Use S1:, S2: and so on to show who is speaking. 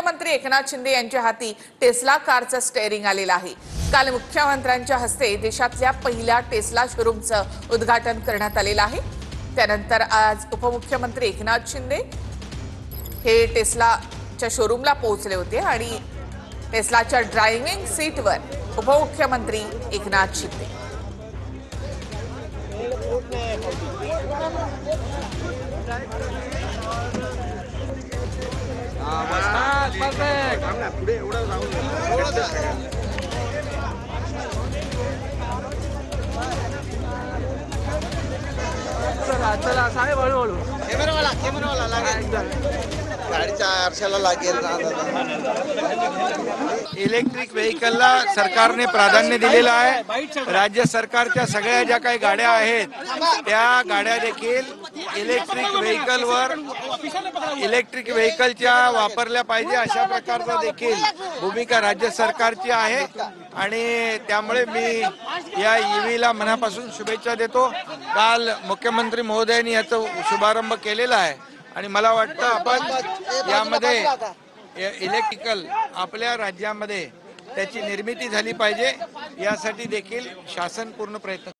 S1: उपमुख्यमंत्री एकनाथ शिंदे यांच्या हाती टेस्ला कारचं स्टेअरिंग आलेलं आहे। काल मुख्यमंत्र्यांच्या हस्ते देशातल्या पहिल्या टेस्ला शोरूमचं उद्घाटन करण्यात आलेलं आहे। त्यानंतर आज उपमुख्यमंत्री एकनाथ शिंदे हे टेस्लाच्या शोरूमला पोहोचले होते आणि टेस्लाच्या ड्रायव्हिंग सीटवर उपमुख्यमंत्री एकनाथ शिंदे।
S2: चला साहेब हळूहळू
S3: कॅमेरावाला लागेल गाडीच्या आरशाला लागेल।
S4: इलेक्ट्रिक व्हेकलला सरकारने प्राधान्य दिलेलं आहे। राज्य सरकारच्या सगळ्या ज्या काही गाड्या आहेत त्या गाड्या देखील इलेक्ट्रिक व्हेकलच्या वापरल्या पाहिजे अशा प्रकारचा देखील भूमिका राज्य सरकारची आहे आणि त्यामुळे मी या ईव्हीला मनापासून शुभेच्छा देतो। काल मुख्यमंत्री महोदयांनी याचा शुभारंभ केलेला आहे आणि मला वाटतं आपण यामध्ये इलेक्ट्रिकल आपल्या राज्यामध्ये त्याची निर्मिती झाली पाहिजे यासाठी देखील शासन पूर्ण प्रयत्न